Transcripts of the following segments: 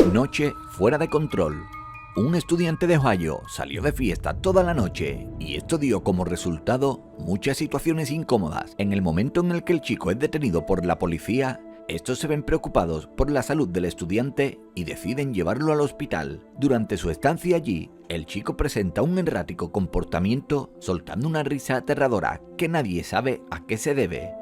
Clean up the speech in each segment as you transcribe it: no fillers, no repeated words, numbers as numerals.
Noche fuera de control. Un estudiante de Ohio salió de fiesta toda la noche y esto dio como resultado muchas situaciones incómodas. En el momento en el que el chico es detenido por la policía, estos se ven preocupados por la salud del estudiante y deciden llevarlo al hospital. Durante su estancia allí, el chico presenta un errático comportamiento, soltando una risa aterradora que nadie sabe a qué se debe.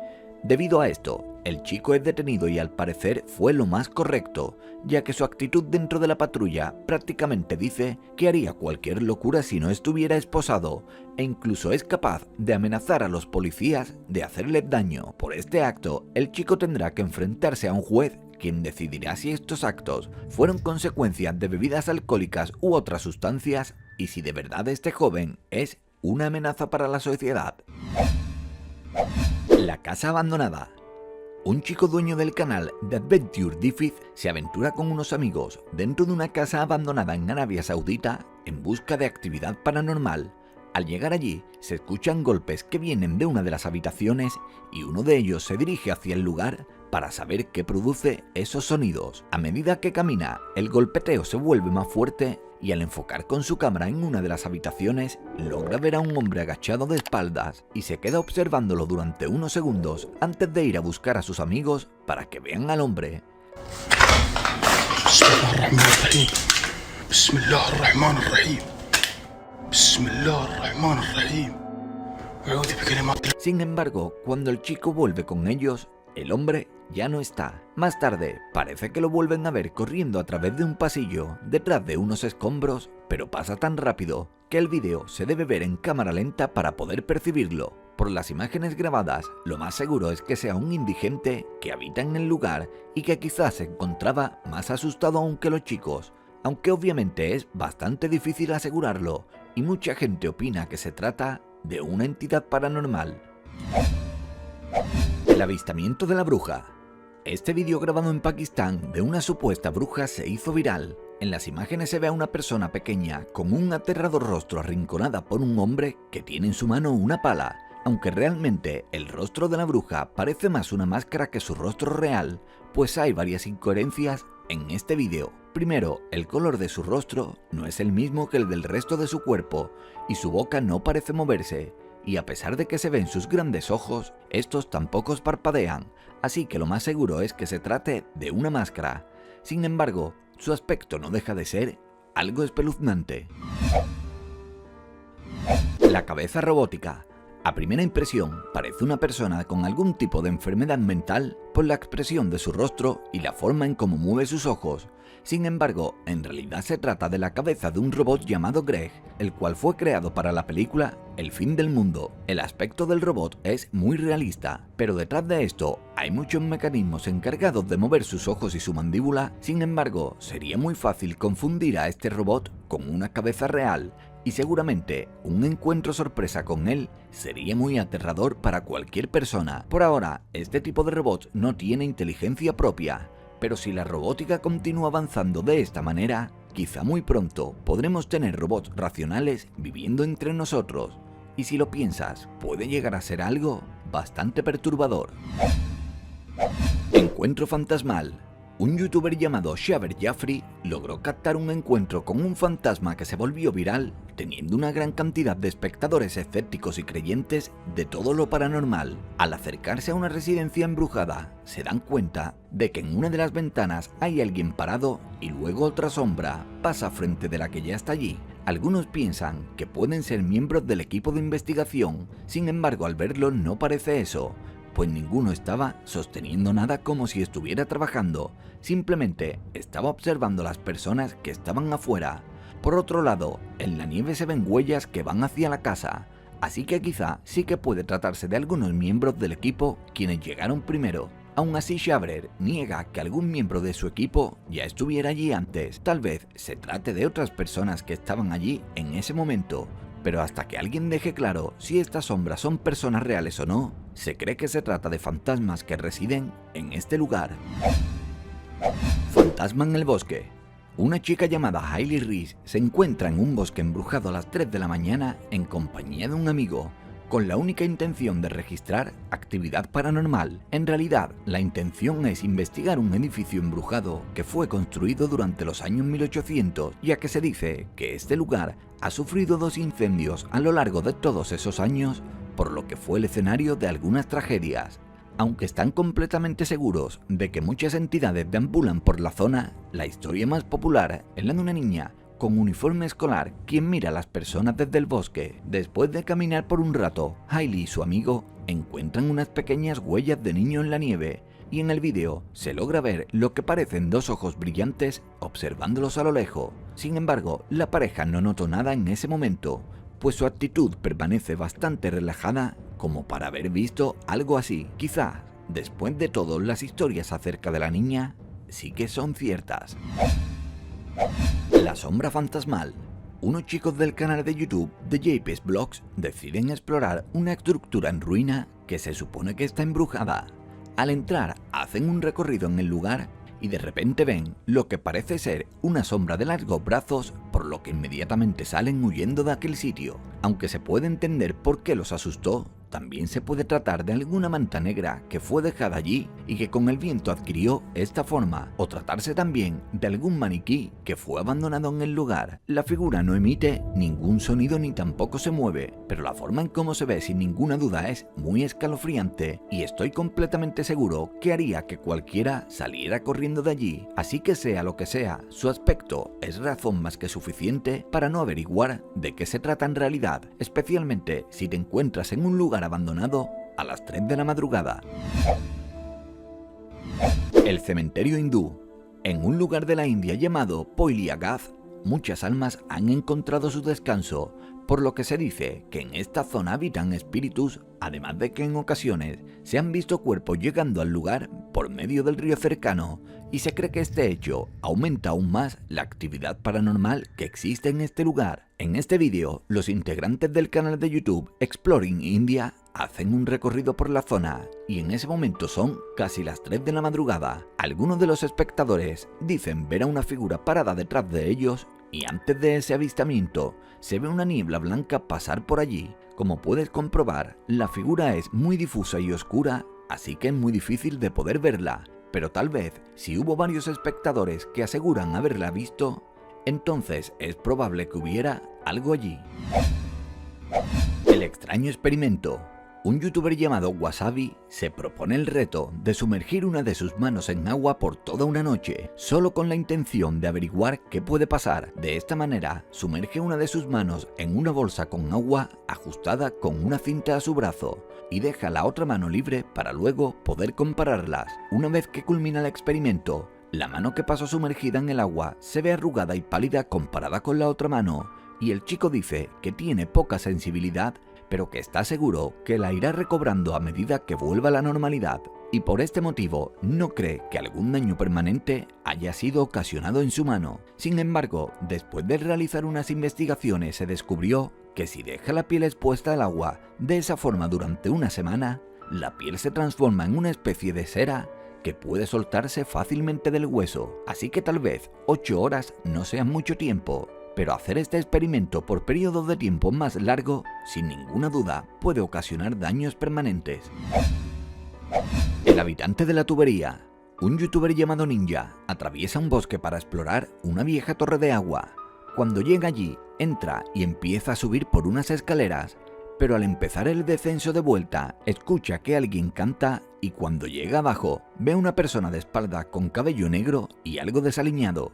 Debido a esto, el chico es detenido y al parecer fue lo más correcto, ya que su actitud dentro de la patrulla prácticamente dice que haría cualquier locura si no estuviera esposado, e incluso es capaz de amenazar a los policías de hacerles daño. Por este acto, el chico tendrá que enfrentarse a un juez quien decidirá si estos actos fueron consecuencias de bebidas alcohólicas u otras sustancias y si de verdad este joven es una amenaza para la sociedad. La casa abandonada. Un chico dueño del canal The Adventure Diffith se aventura con unos amigos dentro de una casa abandonada en Arabia Saudita en busca de actividad paranormal. Al llegar allí, se escuchan golpes que vienen de una de las habitaciones y uno de ellos se dirige hacia el lugar para saber qué produce esos sonidos. A medida que camina, el golpeteo se vuelve más fuerte y al enfocar con su cámara en una de las habitaciones, logra ver a un hombre agachado de espaldas y se queda observándolo durante unos segundos antes de ir a buscar a sus amigos para que vean al hombre. Sin embargo, cuando el chico vuelve con ellos, el hombre ya no está. Más tarde, parece que lo vuelven a ver corriendo a través de un pasillo detrás de unos escombros, pero pasa tan rápido que el vídeo se debe ver en cámara lenta para poder percibirlo. Por las imágenes grabadas, lo más seguro es que sea un indigente que habita en el lugar y que quizás se encontraba más asustado aún que los chicos, aunque obviamente es bastante difícil asegurarlo y mucha gente opina que se trata de una entidad paranormal. El avistamiento de la bruja. Este vídeo grabado en Pakistán de una supuesta bruja se hizo viral. En las imágenes se ve a una persona pequeña con un aterrador rostro arrinconada por un hombre que tiene en su mano una pala. Aunque realmente el rostro de la bruja parece más una máscara que su rostro real, pues hay varias incoherencias en este vídeo. Primero, el color de su rostro no es el mismo que el del resto de su cuerpo y su boca no parece moverse. Y a pesar de que se ven sus grandes ojos, estos tampoco parpadean, así que lo más seguro es que se trate de una máscara. Sin embargo, su aspecto no deja de ser algo espeluznante. La cabeza robótica. A primera impresión, parece una persona con algún tipo de enfermedad mental por la expresión de su rostro y la forma en cómo mueve sus ojos. Sin embargo, en realidad se trata de la cabeza de un robot llamado Greg, el cual fue creado para la película El fin del mundo. El aspecto del robot es muy realista, pero detrás de esto hay muchos mecanismos encargados de mover sus ojos y su mandíbula. Sin embargo, sería muy fácil confundir a este robot con una cabeza real, y seguramente un encuentro sorpresa con él sería muy aterrador para cualquier persona. Por ahora, este tipo de robot no tiene inteligencia propia, pero si la robótica continúa avanzando de esta manera, quizá muy pronto podremos tener robots racionales viviendo entre nosotros. Y si lo piensas, puede llegar a ser algo bastante perturbador. Encuentro fantasmal. Un youtuber llamado Shaver Jaffrey logró captar un encuentro con un fantasma que se volvió viral, teniendo una gran cantidad de espectadores escépticos y creyentes de todo lo paranormal. Al acercarse a una residencia embrujada, se dan cuenta de que en una de las ventanas hay alguien parado y luego otra sombra pasa frente de la que ya está allí. Algunos piensan que pueden ser miembros del equipo de investigación, sin embargo al verlo no parece eso, pues ninguno estaba sosteniendo nada como si estuviera trabajando, simplemente estaba observando a las personas que estaban afuera. Por otro lado, en la nieve se ven huellas que van hacia la casa, así que quizá sí que puede tratarse de algunos miembros del equipo quienes llegaron primero. Aún así, Shaver niega que algún miembro de su equipo ya estuviera allí antes. Tal vez se trate de otras personas que estaban allí en ese momento, pero hasta que alguien deje claro si estas sombras son personas reales o no, se cree que se trata de fantasmas que residen en este lugar. Fantasma en el bosque. Una chica llamada Hailey Reese se encuentra en un bosque embrujado a las 3 de la mañana en compañía de un amigo. con la única intención de registrar actividad paranormal. En realidad, la intención es investigar un edificio embrujado que fue construido durante los años 1800, ya que se dice que este lugar ha sufrido 2 incendios a lo largo de todos esos años, por lo que fue el escenario de algunas tragedias. Aunque están completamente seguros de que muchas entidades deambulan por la zona, la historia más popular es la de una niña con uniforme escolar quien mira a las personas desde el bosque. Después de caminar por un rato, Hailey y su amigo encuentran unas pequeñas huellas de niño en la nieve, y en el vídeo se logra ver lo que parecen 2 ojos brillantes observándolos a lo lejos. Sin embargo, la pareja no notó nada en ese momento, pues su actitud permanece bastante relajada como para haber visto algo así. Quizás, después de todo, las historias acerca de la niña sí que son ciertas. La sombra fantasmal. Unos chicos del canal de YouTube de JP's Vlogs deciden explorar una estructura en ruina que se supone que está embrujada. Al entrar, hacen un recorrido en el lugar y de repente ven lo que parece ser una sombra de largos brazos, por lo que inmediatamente salen huyendo de aquel sitio. Aunque se puede entender por qué los asustó, también se puede tratar de alguna manta negra que fue dejada allí y que con el viento adquirió esta forma, o tratarse también de algún maniquí que fue abandonado en el lugar. La figura no emite ningún sonido ni tampoco se mueve, pero la forma en cómo se ve sin ninguna duda es muy escalofriante y estoy completamente seguro que haría que cualquiera saliera corriendo de allí. Así que sea lo que sea, su aspecto es razón más que suficiente para no averiguar de qué se trata en realidad, especialmente si te encuentras en un lugar abandonado a las 3 de la madrugada. El cementerio hindú. En un lugar de la India llamado Poiliagad, muchas almas han encontrado su descanso, por lo que se dice que en esta zona habitan espíritus, además de que en ocasiones se han visto cuerpos llegando al lugar por medio del río cercano, y se cree que este hecho aumenta aún más la actividad paranormal que existe en este lugar. En este vídeo, los integrantes del canal de YouTube Exploring India hacen un recorrido por la zona y en ese momento son casi las 3 de la madrugada. Algunos de los espectadores dicen ver a una figura parada detrás de ellos y antes de ese avistamiento se ve una niebla blanca pasar por allí. Como puedes comprobar, la figura es muy difusa y oscura, así que es muy difícil de poder verla, pero tal vez si hubo varios espectadores que aseguran haberla visto, entonces es probable que hubiera algo allí. El extraño experimento. Un youtuber llamado Wasabi se propone el reto de sumergir una de sus manos en agua por toda una noche, solo con la intención de averiguar qué puede pasar. De esta manera, sumerge una de sus manos en una bolsa con agua ajustada con una cinta a su brazo y deja la otra mano libre para luego poder compararlas. Una vez que culmina el experimento, la mano que pasó sumergida en el agua se ve arrugada y pálida comparada con la otra mano, y el chico dice que tiene poca sensibilidad, pero que está seguro que la irá recobrando a medida que vuelva a la normalidad, y por este motivo no cree que algún daño permanente haya sido ocasionado en su mano. Sin embargo, después de realizar unas investigaciones se descubrió que si deja la piel expuesta al agua de esa forma durante una semana, la piel se transforma en una especie de cera que puede soltarse fácilmente del hueso, así que tal vez 8 horas no sean mucho tiempo, pero hacer este experimento por periodos de tiempo más largo, sin ninguna duda, puede ocasionar daños permanentes. El habitante de la tubería. Un youtuber llamado Ninja atraviesa un bosque para explorar una vieja torre de agua. Cuando llega allí, entra y empieza a subir por unas escaleras, pero al empezar el descenso de vuelta, escucha que alguien canta y cuando llega abajo, ve a una persona de espalda con cabello negro y algo desaliñado.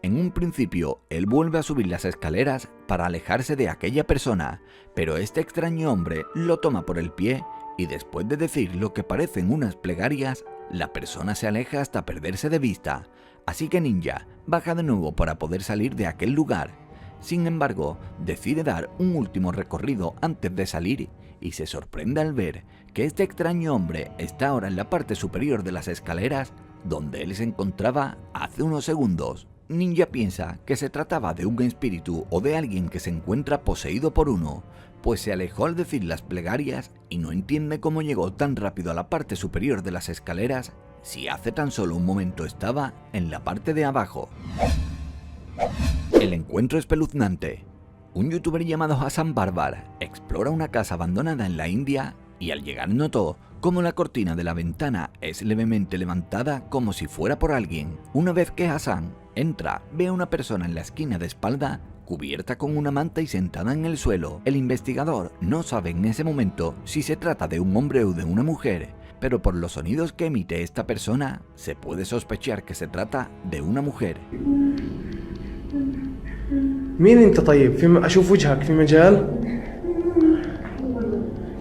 En un principio, él vuelve a subir las escaleras para alejarse de aquella persona, pero este extraño hombre lo toma por el pie y después de decir lo que parecen unas plegarias, la persona se aleja hasta perderse de vista, así que Ninja baja de nuevo para poder salir de aquel lugar. Sin embargo, decide dar un último recorrido antes de salir y se sorprende al ver que este extraño hombre está ahora en la parte superior de las escaleras donde él se encontraba hace unos segundos. Ninja piensa que se trataba de un espíritu o de alguien que se encuentra poseído por uno, pues se alejó al decir las plegarias y no entiende cómo llegó tan rápido a la parte superior de las escaleras si hace tan solo un momento estaba en la parte de abajo. El encuentro espeluznante. Un youtuber llamado Hassan Barbar explora una casa abandonada en la India y al llegar notó cómo la cortina de la ventana es levemente levantada como si fuera por alguien. Una vez que Hassan entra, ve a una persona en la esquina de espalda cubierta con una manta y sentada en el suelo. El investigador no sabe en ese momento si se trata de un hombre o de una mujer, pero por los sonidos que emite esta persona se puede sospechar que se trata de una mujer. مين انت طيب؟ اشوف وجهك في مجال؟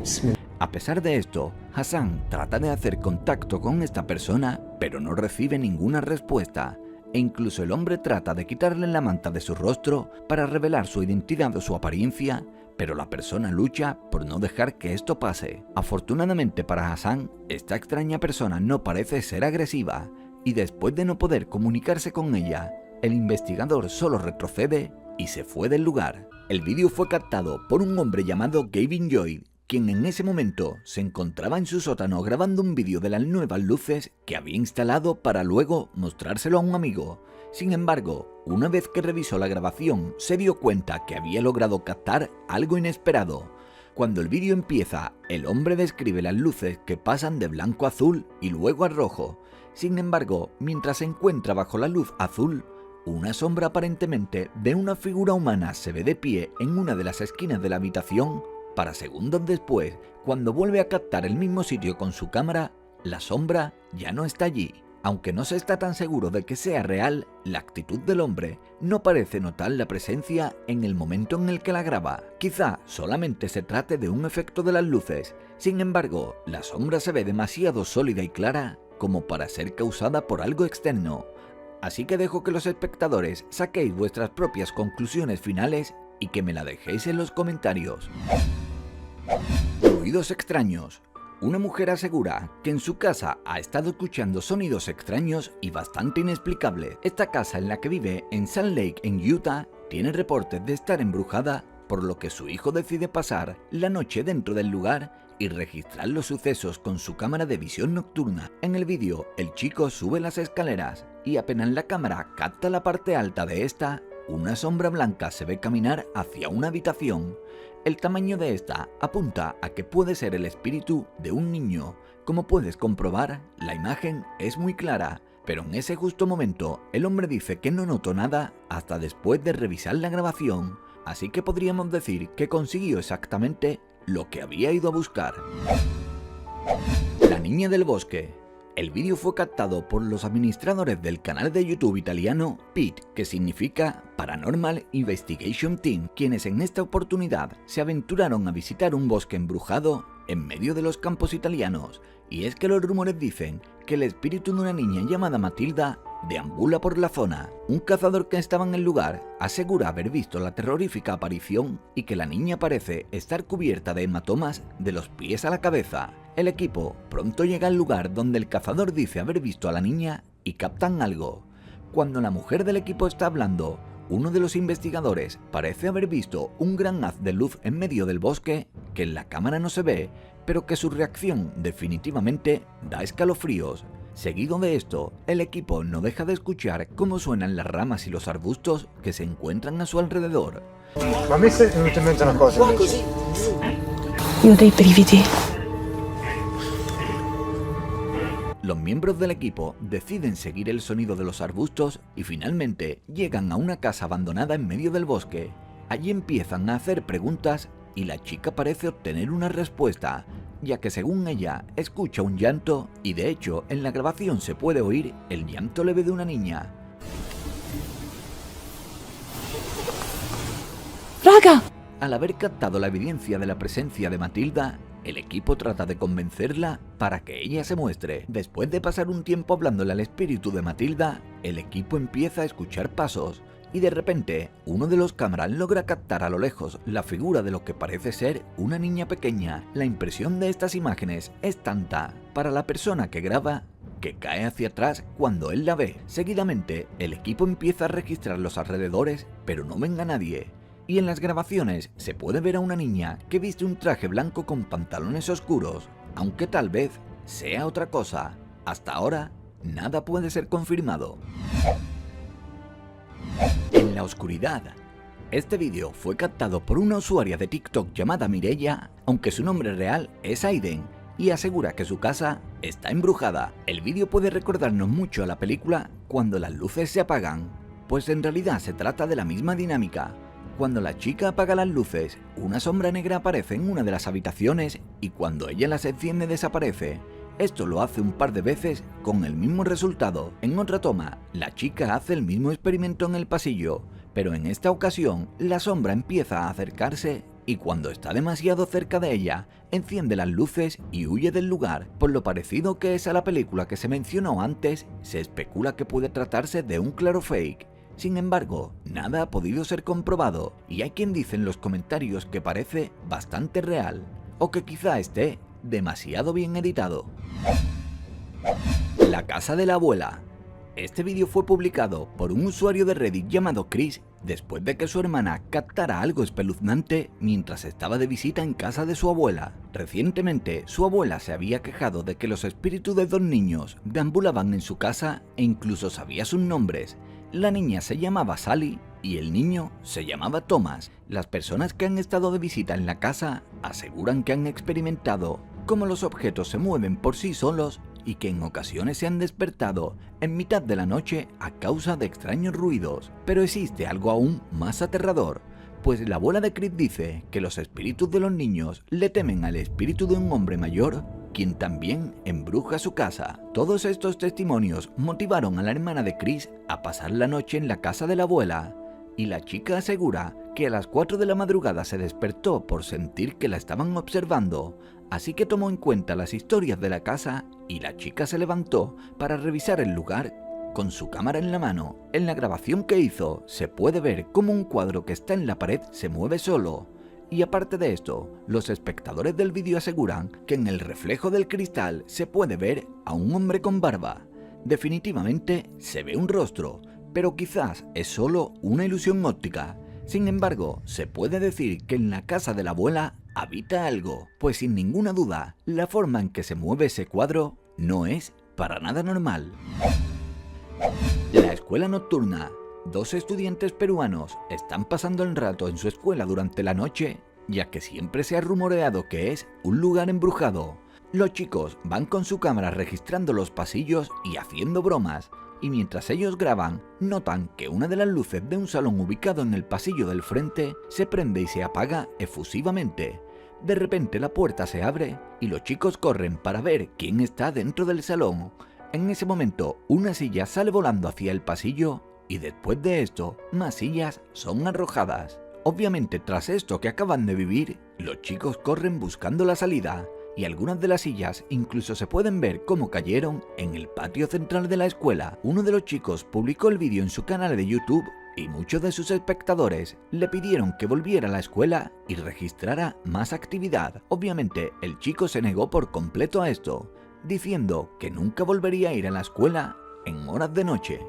بسم الله. A pesar de esto, Hassan trata de hacer contacto con esta persona, pero no recibe ninguna respuesta, e incluso el hombre trata de quitarle la manta de su rostro para revelar su identidad o su apariencia, pero la persona lucha por no dejar que esto pase. Afortunadamente para Hassan, esta extraña persona no parece ser agresiva, y después de no poder comunicarse con ella, el investigador solo retrocede y se fue del lugar. El vídeo fue captado por un hombre llamado Gavin Lloyd, quien en ese momento se encontraba en su sótano grabando un vídeo de las nuevas luces que había instalado para luego mostrárselo a un amigo. Sin embargo, una vez que revisó la grabación, se dio cuenta que había logrado captar algo inesperado. Cuando el vídeo empieza, el hombre describe las luces que pasan de blanco a azul y luego a rojo. Sin embargo, mientras se encuentra bajo la luz azul, una sombra aparentemente de una figura humana se ve de pie en una de las esquinas de la habitación, para segundos después, cuando vuelve a captar el mismo sitio con su cámara, la sombra ya no está allí. Aunque no se está tan seguro de que sea real, la actitud del hombre no parece notar la presencia en el momento en el que la graba. Quizá solamente se trate de un efecto de las luces, sin embargo, la sombra se ve demasiado sólida y clara como para ser causada por algo externo. Así que dejo que los espectadores saquéis vuestras propias conclusiones finales y que me la dejéis en los comentarios. Ruidos extraños. Una mujer asegura que en su casa ha estado escuchando sonidos extraños y bastante inexplicables. Esta casa en la que vive en Salt Lake, en Utah, tiene reportes de estar embrujada, por lo que su hijo decide pasar la noche dentro del lugar y registrar los sucesos con su cámara de visión nocturna. En el vídeo, el chico sube las escaleras y apenas la cámara capta la parte alta de esta, una sombra blanca se ve caminar hacia una habitación. El tamaño de esta apunta a que puede ser el espíritu de un niño. Como puedes comprobar, la imagen es muy clara, pero en ese justo momento el hombre dice que no notó nada hasta después de revisar la grabación, así que podríamos decir que consiguió exactamente lo que había ido a buscar. La niña del bosque. El vídeo fue captado por los administradores del canal de YouTube italiano PIT, que significa Paranormal Investigation Team, quienes en esta oportunidad se aventuraron a visitar un bosque embrujado en medio de los campos italianos, y es que los rumores dicen que el espíritu de una niña llamada Matilda deambula por la zona. Un cazador que estaba en el lugar asegura haber visto la terrorífica aparición y que la niña parece estar cubierta de hematomas de los pies a la cabeza. El equipo pronto llega al lugar donde el cazador dice haber visto a la niña y captan algo. Cuando la mujer del equipo está hablando, uno de los investigadores parece haber visto un gran haz de luz en medio del bosque que en la cámara no se ve, pero que su reacción definitivamente da escalofríos. Seguido de esto, el equipo no deja de escuchar cómo suenan las ramas y los arbustos que se encuentran a su alrededor. Ma a me è venuta in mente una cosa. Io ho dei brividi. Los miembros del equipo deciden seguir el sonido de los arbustos y finalmente llegan a una casa abandonada en medio del bosque. Allí empiezan a hacer preguntas y la chica parece obtener una respuesta, ya que según ella escucha un llanto y de hecho en la grabación se puede oír el llanto leve de una niña. Raga! Al haber captado la evidencia de la presencia de Matilda, el equipo trata de convencerla para que ella se muestre. Después de pasar un tiempo hablándole al espíritu de Matilda, el equipo empieza a escuchar pasos y de repente uno de los cámaras logra captar a lo lejos la figura de lo que parece ser una niña pequeña. La impresión de estas imágenes es tanta para la persona que graba que cae hacia atrás cuando él la ve. Seguidamente el equipo empieza a registrar los alrededores, pero no ven a nadie. Y en las grabaciones se puede ver a una niña que viste un traje blanco con pantalones oscuros, aunque tal vez sea otra cosa. Hasta ahora, nada puede ser confirmado. En la oscuridad. Este vídeo fue captado por una usuaria de TikTok llamada Mireia, aunque su nombre real es Aiden, y asegura que su casa está embrujada. El vídeo puede recordarnos mucho a la película Cuando las luces se apagan, pues en realidad se trata de la misma dinámica. Cuando la chica apaga las luces, una sombra negra aparece en una de las habitaciones y cuando ella las enciende desaparece. Esto lo hace un par de veces con el mismo resultado. En otra toma, la chica hace el mismo experimento en el pasillo, pero en esta ocasión la sombra empieza a acercarse y cuando está demasiado cerca de ella, enciende las luces y huye del lugar. Por lo parecido que es a la película que se mencionó antes, se especula que puede tratarse de un claro fake. Sin embargo, nada ha podido ser comprobado y hay quien dice en los comentarios que parece bastante real, o que quizá esté demasiado bien editado. La casa de la abuela. Este vídeo fue publicado por un usuario de Reddit llamado Chris después de que su hermana captara algo espeluznante mientras estaba de visita en casa de su abuela. Recientemente, su abuela se había quejado de que los espíritus de dos niños deambulaban en su casa e incluso sabía sus nombres. La niña se llamaba Sally y el niño se llamaba Thomas. Las personas que han estado de visita en la casa aseguran que han experimentado cómo los objetos se mueven por sí solos y que en ocasiones se han despertado en mitad de la noche a causa de extraños ruidos. Pero existe algo aún más aterrador, pues la abuela de Chris dice que los espíritus de los niños le temen al espíritu de un hombre mayor, quien también embruja su casa. Todos estos testimonios motivaron a la hermana de Chris a pasar la noche en la casa de la abuela, y la chica asegura que a las 4 de la madrugada se despertó por sentir que la estaban observando, así que tomó en cuenta las historias de la casa y la chica se levantó para revisar el lugar con su cámara en la mano. En la grabación que hizo se puede ver cómo un cuadro que está en la pared se mueve solo. Y aparte de esto, los espectadores del vídeo aseguran que en el reflejo del cristal se puede ver a un hombre con barba. Definitivamente se ve un rostro, pero quizás es solo una ilusión óptica. Sin embargo, se puede decir que en la casa de la abuela habita algo, pues sin ninguna duda, la forma en que se mueve ese cuadro no es para nada normal. La escuela nocturna. Dos estudiantes peruanos están pasando el rato en su escuela durante la noche, ya que siempre se ha rumoreado que es un lugar embrujado. Los chicos van con su cámara registrando los pasillos y haciendo bromas, y mientras ellos graban, notan que una de las luces de un salón ubicado en el pasillo del frente se prende y se apaga efusivamente. De repente la puerta se abre y los chicos corren para ver quién está dentro del salón. En ese momento, una silla sale volando hacia el pasillo y después de esto, más sillas son arrojadas. Obviamente, tras esto que acaban de vivir, los chicos corren buscando la salida y algunas de las sillas incluso se pueden ver cómo cayeron en el patio central de la escuela. Uno de los chicos publicó el vídeo en su canal de YouTube y muchos de sus espectadores le pidieron que volviera a la escuela y registrara más actividad. Obviamente, el chico se negó por completo a esto, diciendo que nunca volvería a ir a la escuela en horas de noche.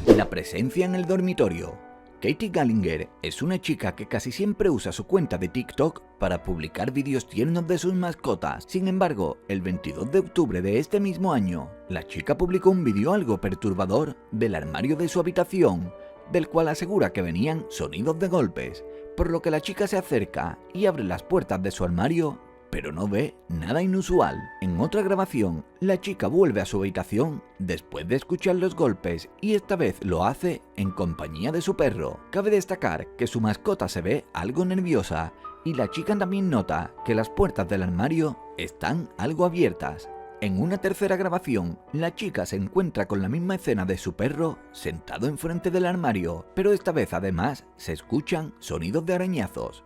La presencia en el dormitorio. Katie Gallinger es una chica que casi siempre usa su cuenta de TikTok para publicar vídeos tiernos de sus mascotas. Sin embargo, el 22 de octubre de este mismo año, la chica publicó un vídeo algo perturbador del armario de su habitación, del cual asegura que venían sonidos de golpes, por lo que la chica se acerca y abre las puertas de su armario, pero no ve nada inusual. En otra grabación, la chica vuelve a su habitación después de escuchar los golpes y esta vez lo hace en compañía de su perro. Cabe destacar que su mascota se ve algo nerviosa y la chica también nota que las puertas del armario están algo abiertas. En una tercera grabación, la chica se encuentra con la misma escena de su perro sentado enfrente del armario, pero esta vez además se escuchan sonidos de arañazos.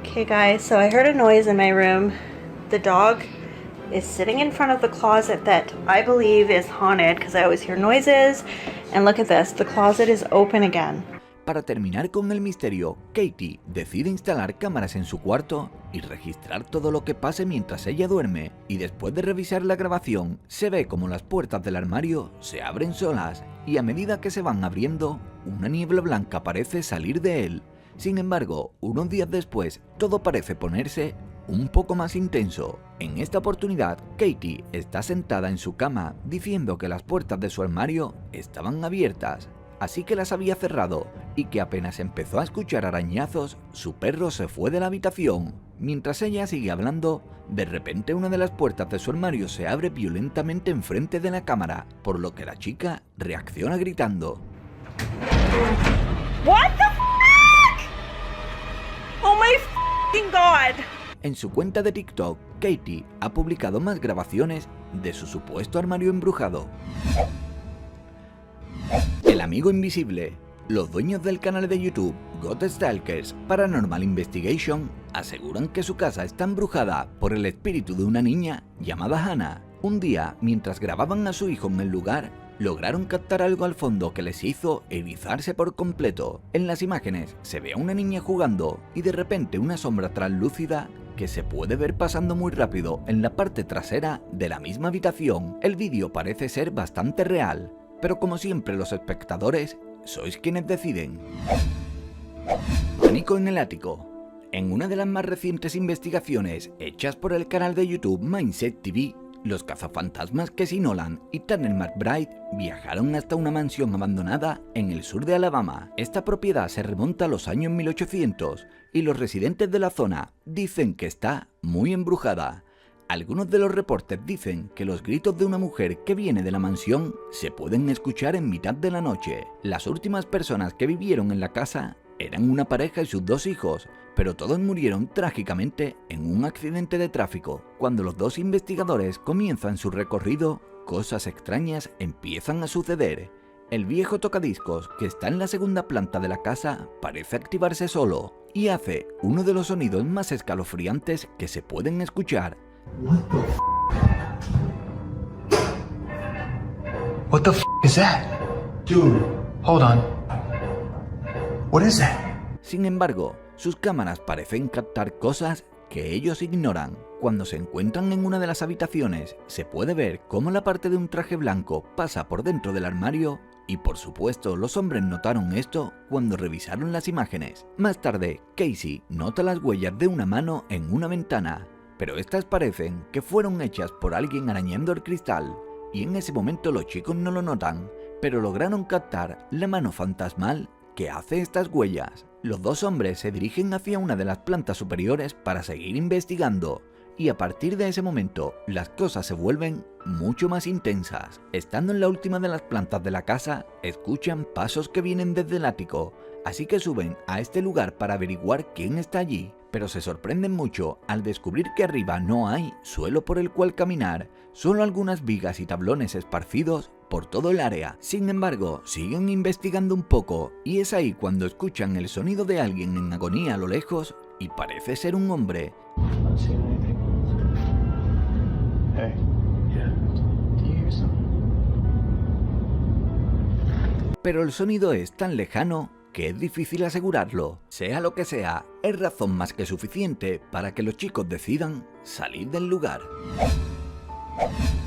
Okay guys, so I heard a noise in my room. The dog is sitting in front of the closet that I believe is haunted because I always hear noises. And look at this, the closet is open again. Para terminar con el misterio, Katie decide instalar cámaras en su cuarto y registrar todo lo que pase mientras ella duerme, y después de revisar la grabación, se ve como las puertas del armario se abren solas y a medida que se van abriendo, una niebla blanca parece salir de él. Sin embargo, unos días después, todo parece ponerse un poco más intenso. En esta oportunidad, Katie está sentada en su cama diciendo que las puertas de su armario estaban abiertas, así que las había cerrado y que apenas empezó a escuchar arañazos, su perro se fue de la habitación. Mientras ella sigue hablando, de repente una de las puertas de su armario se abre violentamente enfrente de la cámara, por lo que la chica reacciona gritando. What the fuck? Oh my fucking god. En su cuenta de TikTok, Katie ha publicado más grabaciones de su supuesto armario embrujado. El amigo invisible. Los dueños del canal de YouTube Ghost Stalkers Paranormal Investigation aseguran que su casa está embrujada por el espíritu de una niña llamada Hannah. Un día, mientras grababan a su hijo en el lugar, lograron captar algo al fondo que les hizo erizarse por completo. En las imágenes se ve a una niña jugando y de repente una sombra translúcida que se puede ver pasando muy rápido en la parte trasera de la misma habitación. El vídeo parece ser bastante real, pero como siempre los espectadores sois quienes deciden. Pánico en el ático. En una de las más recientes investigaciones hechas por el canal de YouTube Mindset TV, los cazafantasmas Casey Nolan y Tanner McBride viajaron hasta una mansión abandonada en el sur de Alabama. Esta propiedad se remonta a los años 1800 y los residentes de la zona dicen que está muy embrujada. Algunos de los reportes dicen que los gritos de una mujer que viene de la mansión se pueden escuchar en mitad de la noche. Las últimas personas que vivieron en la casa eran una pareja y sus 2 hijos, pero todos murieron trágicamente en un accidente de tráfico. Cuando los 2 investigadores comienzan su recorrido, cosas extrañas empiezan a suceder. El viejo tocadiscos que está en la segunda planta de la casa parece activarse solo y hace uno de los sonidos más escalofriantes que se pueden escuchar. What the f is that? Dude, hold on. What is that? Sin embargo, sus cámaras parecen captar cosas que ellos ignoran. Cuando se encuentran en una de las habitaciones, se puede ver cómo la parte de un traje blanco pasa por dentro del armario y por supuesto los hombres notaron esto cuando revisaron las imágenes. Más tarde, Casey nota las huellas de una mano en una ventana, pero estas parecen que fueron hechas por alguien arañando el cristal, y en ese momento los chicos no lo notan, pero lograron captar la mano fantasmal que hace estas huellas. Los 2 hombres se dirigen hacia una de las plantas superiores para seguir investigando, y a partir de ese momento las cosas se vuelven mucho más intensas. Estando en la última de las plantas de la casa, escuchan pasos que vienen desde el ático, así que suben a este lugar para averiguar quién está allí, pero se sorprenden mucho al descubrir que arriba no hay suelo por el cual caminar, solo algunas vigas y tablones esparcidos por todo el área. Sin embargo, siguen investigando un poco y es ahí cuando escuchan el sonido de alguien en agonía a lo lejos y parece ser un hombre. Not seeing anything. Hey. Yeah. Do you hear something? Pero el sonido es tan lejano que es difícil asegurarlo. Sea lo que sea, es razón más que suficiente para que los chicos decidan salir del lugar.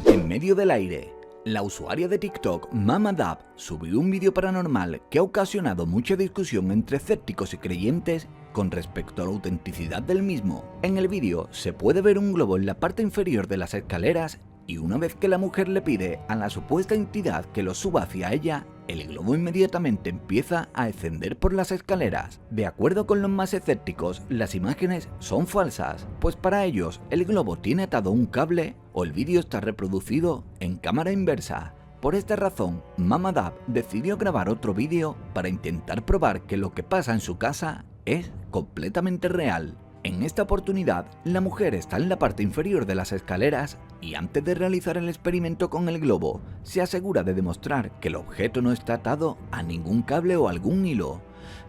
En medio del aire, la usuaria de TikTok Mama Dab subió un vídeo paranormal que ha ocasionado mucha discusión entre escépticos y creyentes con respecto a la autenticidad del mismo. En el vídeo se puede ver un globo en la parte inferior de las escaleras y una vez que la mujer le pide a la supuesta entidad que lo suba hacia ella, el globo inmediatamente empieza a ascender por las escaleras. De acuerdo con los más escépticos, las imágenes son falsas, pues para ellos el globo tiene atado un cable o el vídeo está reproducido en cámara inversa. Por esta razón, Mama Dab decidió grabar otro vídeo para intentar probar que lo que pasa en su casa es completamente real. En esta oportunidad, la mujer está en la parte inferior de las escaleras y antes de realizar el experimento con el globo, se asegura de demostrar que el objeto no está atado a ningún cable o algún hilo.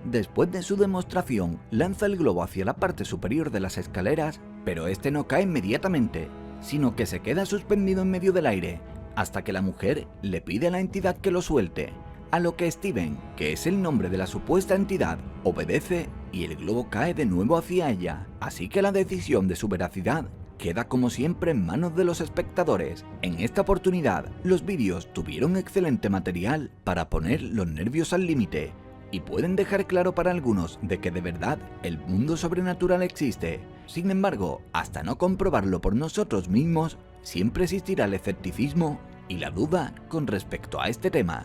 Después de su demostración, lanza el globo hacia la parte superior de las escaleras, pero este no cae inmediatamente, sino que se queda suspendido en medio del aire, hasta que la mujer le pide a la entidad que lo suelte, a lo que Steven, que es el nombre de la supuesta entidad, obedece y el globo cae de nuevo hacia ella, así que la decisión de su veracidad queda como siempre en manos de los espectadores. En esta oportunidad, los vídeos tuvieron excelente material para poner los nervios al límite, y pueden dejar claro para algunos de que de verdad el mundo sobrenatural existe. Sin embargo, hasta no comprobarlo por nosotros mismos, siempre existirá el escepticismo y la duda con respecto a este tema.